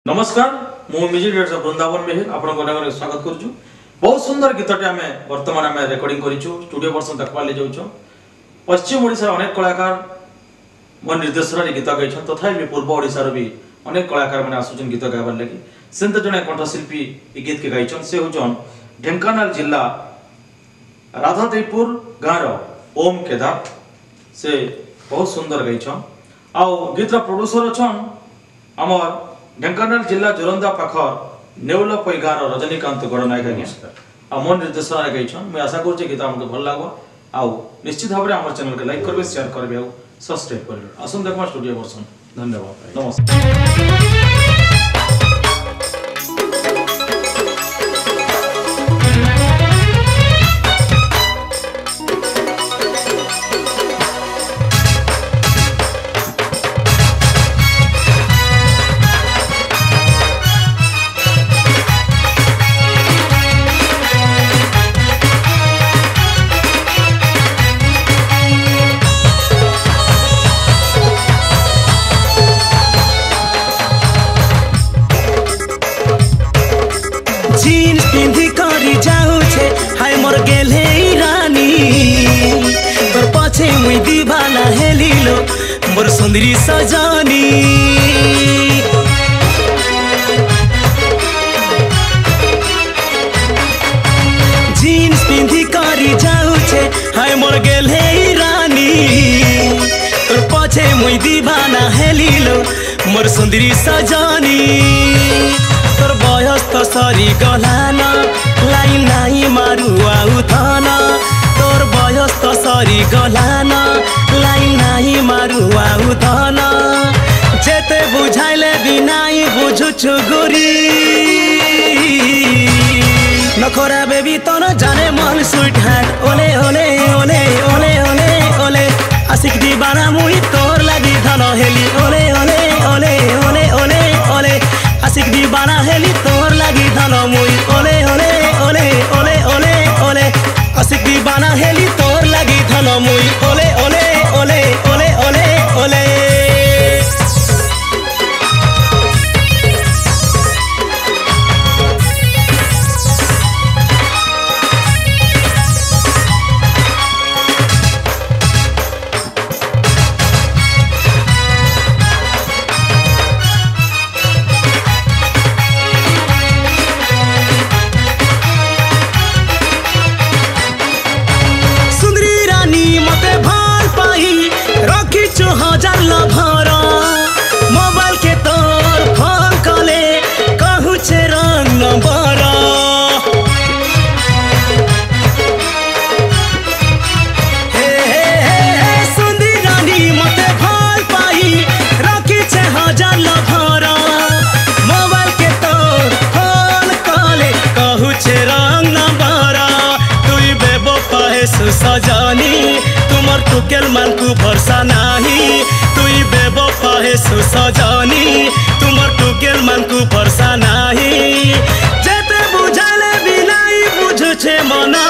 नमस्कार मु music director Vrindavan मेहर आपण को स्वागत करूछु। बहुत सुंदर गीतटे आमे वर्तमान आमे रिकॉर्डिंग करिछु स्टूडियो वर्षन देखबा ले जाउछु। पश्चिम ओडिसा अनेक कलाकार मन निर्देशन रे गीत गाइछन तथापि पूर्व ओडिसा रे भी अनेक कलाकार माने आसुछन गीत गाबार लागि। सेंत जने कंठशिल्पी ए गीत के गाइछन से होजन ढेंकानाल जिला राधादेवपुर गाँव ओम केदार से बहुत सुंदर गाइछन। आउ गीत प्रोड्यूसर अछन हमर ढेंकानाल जिला जोरंदा पाखर नेउला पैगार रजनीकांत गणनायक आज्ञा आ मन निर्देशन गाइछन। मैं आशा करूँ गीत हमको भल लगे आउ निश्चित भाव में आम चैनल के लाइक करेंगे शेयर करेंगे और सब्सक्राइब करेंगे। आसन देखा स्टूडियो वर्षन। धन्यवाद। नमस्कार। जीन्स पिंधी करी जाऊ छे हाय मोर गेले रानी तोर पछे मुई दीवाना हेलिलो मोर सुंदरी सजनी। जीन्स पिंधी करी जाऊ छे हाय मोर गेले रानी तोर पछे मुई दीवाना हेलिलो मोर सुंदरी सजनी। तोर बयस तो सरी गलाना लाइन नाही मारू आउ थाना तोर बयस तो सरी गलाना लाइन नाही मारू आउ थाना जेते बुझाइले बिनाई बुझुछु गुरी नखरा बेबी तो न जाने मन स्वीट हार्ट ओले ओले ओले ओले ओले ओले आशिक दीवाना मुई तोर लागी धन हेली ओले ओले ओले ओले ओले ओले आशिक दीवाना हेली तोर लागी धन मुई ओले ओले ओले ओले ओले ओले आशिक दीवाना हेली तोर लागी धन मुई ओले ओले ओले ओले ओले ओले। हजार लभर मोबाइल के तोर फोन कले कहू छे रंग नंबर हे हे हे सुंदरी रानी मते भल पाई रखी छे हजार लभर मोबाइल के तोर फोन कले कहू छे रंग नंबर तुई बेबो पाए सजनी तुमर टुकेल मान को भरसा नाही तुई बेबो पाहे सजनी तुमर टुकेल मान को भरसा नाही जेते बुझाले बिनाई बुझु छे मना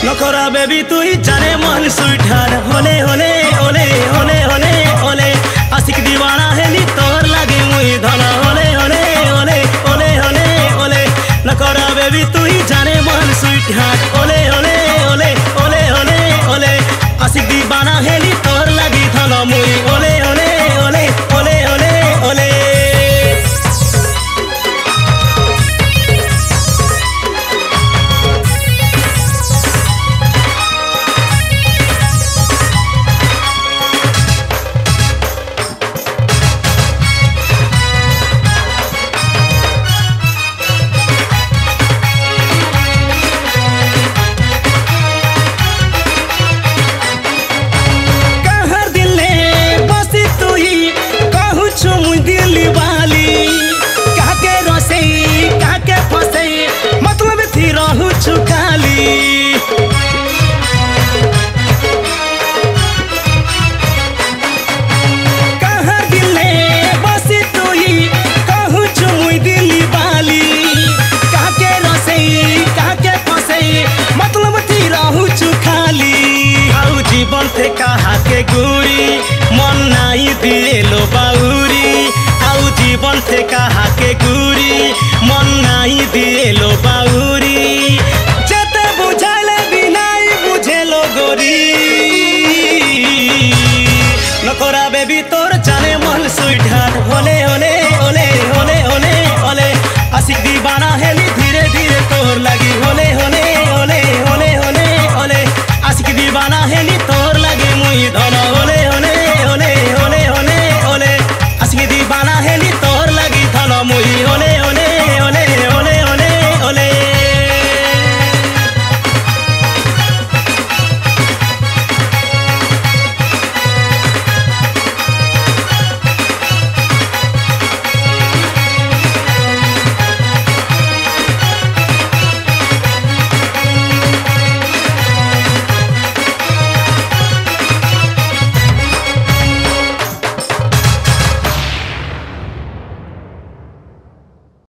नखरा बेबी तुई जाने मन स्वीटहार्ट होले होले ओले ओले ओले ओले आशिक दीवाना हेली तोर लागे मुई धन होले होले ओले ओले ओले ओले नखरा बेबी तुई जाने मन स्वीटहार्ट ओले ओले ओले ओले ओले ओले आशिक दीवाना हेली तोर लागी धन मुई ओले ओले ओले ओले ओले ओले। से कहा के गुरी मन नहीं दिए लो